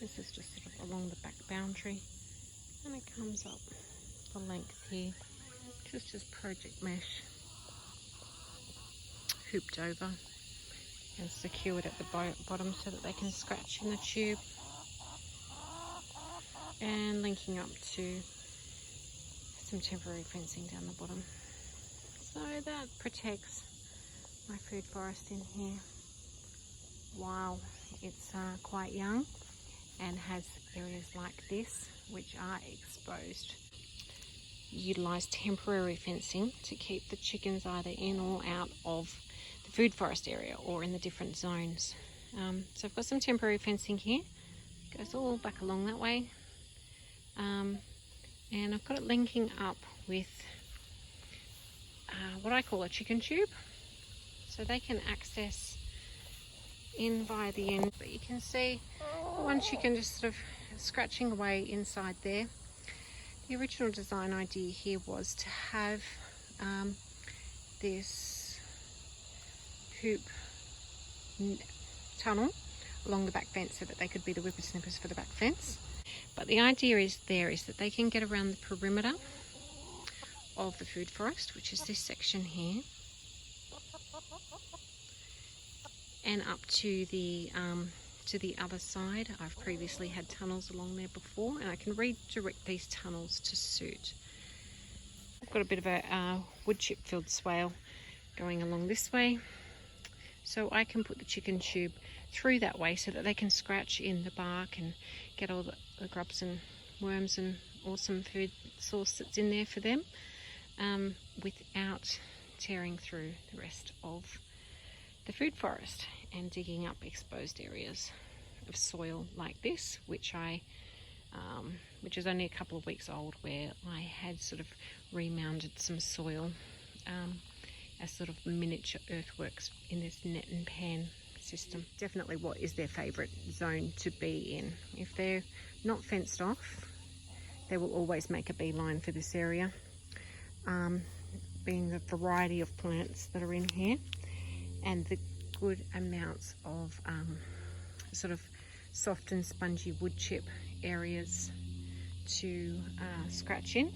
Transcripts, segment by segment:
This is just sort of along the back boundary, and it comes up the length here, just project mesh hooped over and secured at the bottom so that they can scratch in the tube, and linking up to some temporary fencing down the bottom. So that protects my food forest in here while it's quite young and has areas like this which are exposed. Utilise temporary fencing to keep the chickens either in or out of the food forest area or in the different zones. So I've got some temporary fencing here, it goes all back along that way, and I've got it linking up with what I call a chicken tube, so they can access in via the end. But you can see one chicken just sort of scratching away inside there. The original design idea here was to have this hoop tunnel along the back fence so that they could be the whippersnippers for the back fence. But the idea is that they can get around the perimeter of the food forest, which is this section here, and up to the other side. I've previously had tunnels along there before, and I can redirect these tunnels to suit. I've got a bit of a wood chip filled swale going along this way, so I can put the chicken tube through that way so that they can scratch in the bark and get all the grubs and worms and awesome food source that's in there for them, without tearing through the rest of the food forest and digging up exposed areas of soil like this, which is only a couple of weeks old, where I had sort of remounded some soil as sort of miniature earthworks in this net and pan system. Definitely what is their favourite zone to be in. If they're not fenced off, they will always make a beeline for this area, being the variety of plants that are in here and the good amounts of sort of soft and spongy wood chip areas to scratch in.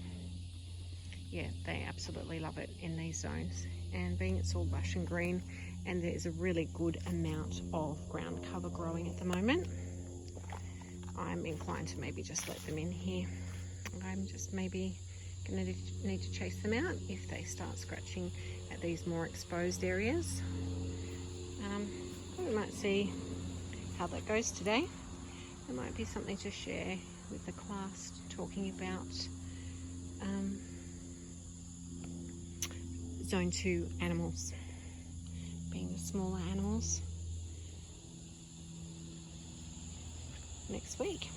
Yeah, they absolutely love it in these zones, and being it's all lush and green and there's a really good amount of ground cover growing at the moment, I'm inclined to maybe just let them in here. I'm just maybe going to need to chase them out if they start scratching at these more exposed areas. We might see how that goes today. There might be something to share with the class talking about Zone 2 animals, being the smaller animals, next week.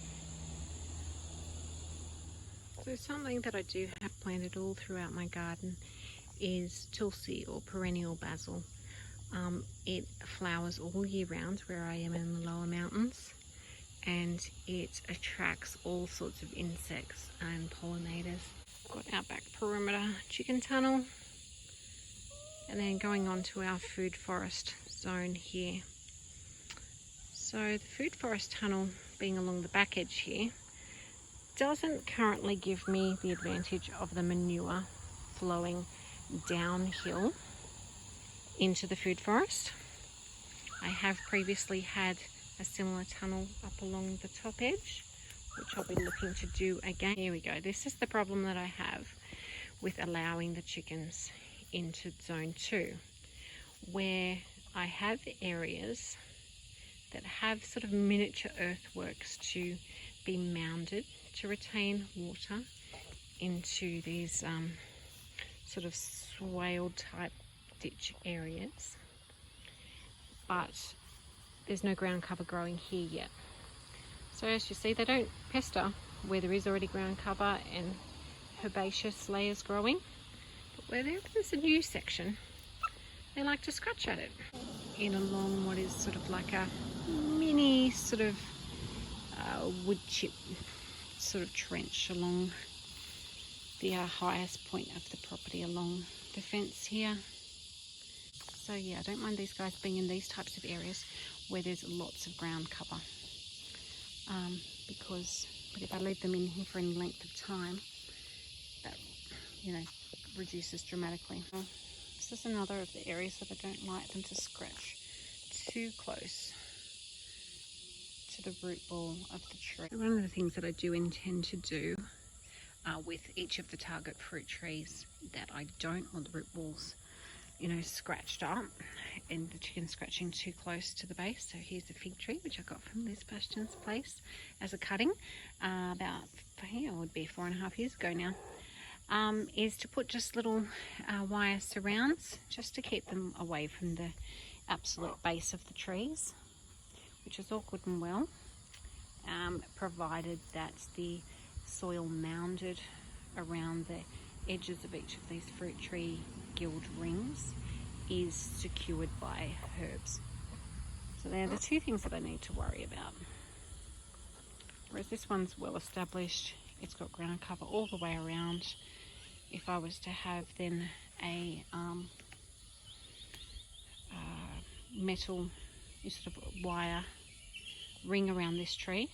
So something that I do have planted all throughout my garden is Tulsi, or perennial basil. It flowers all year round where I am in the lower mountains, and it attracts all sorts of insects and pollinators. Got our back perimeter chicken tunnel, and then going on to our food forest zone here. So the food forest tunnel being along the back edge here doesn't currently give me the advantage of the manure flowing downhill into the food forest. I have previously had a similar tunnel up along the top edge, which I'll be looking to do again. Here we go. This is the problem that I have with allowing the chickens into Zone 2, where I have areas that have sort of miniature earthworks to be mounded to retain water into these sort of swale type ditch areas, but there's no ground cover growing here yet. So as you see, they don't pester where there is already ground cover and herbaceous layers growing, but where there's a new section, they like to scratch at it in along what is sort of like a mini sort of wood chip sort of trench along the highest point of the property along the fence here. So yeah, I don't mind these guys being in these types of areas where there's lots of ground cover. but if I leave them in here for any length of time, that, reduces dramatically. This is another of the areas that I don't like them to scratch too close to the root ball of the tree. One of the things that I do intend to do with each of the target fruit trees that I don't want the root balls, scratched up and the chicken scratching too close to the base. So here's the fig tree, which I got from Liz Bastian's place as a cutting about, it would be 4.5 years ago now, is to put just little wire surrounds just to keep them away from the absolute base of the trees, which is all good and well, provided that the soil mounded around the edges of each of these fruit tree guild rings is secured by herbs. So they're the two things that I need to worry about. Whereas this one's well established, it's got ground cover all the way around. If I was to have then a metal sort of wire ring around this tree,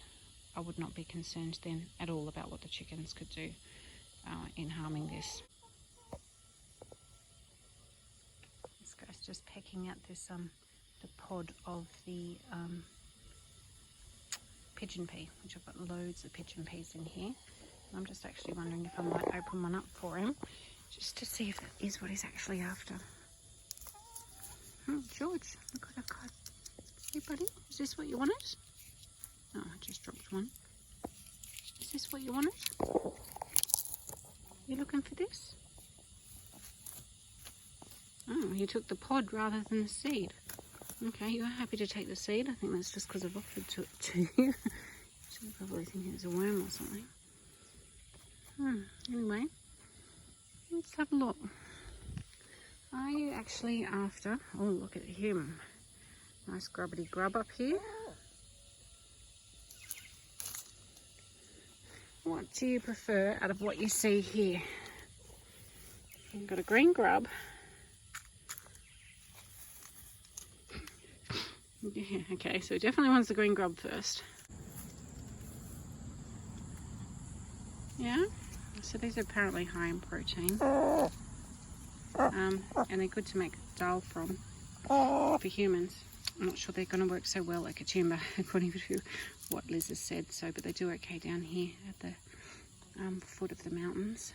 I would not be concerned then at all about what the chickens could do in harming this. This guy's just pecking at this the pod of the pigeon pea, which I've got loads of pigeon peas in here. I'm just actually wondering if I might open one up for him, just to see if that is what he's actually after. Oh, George, look what I've got. Hey, buddy, is this what you wanted? Oh, I just dropped one. Is this what you wanted? You looking for this? Oh, you took the pod rather than the seed. Okay, you are happy to take the seed. I think that's just because I've offered to you. So you're probably thinking it's a worm or something. Anyway, let's have a look. Are you actually after... Oh, look at him. Nice grubbity grub up here. What do you prefer out of what you see here? You've got a green grub. Yeah, okay, so definitely wants the green grub first. Yeah, so these are apparently high in protein. And they're good to make dal from for humans. I'm not sure they're going to work so well at Katoomba, according to what Liz has said. So, but they do okay down here at the foot of the mountains.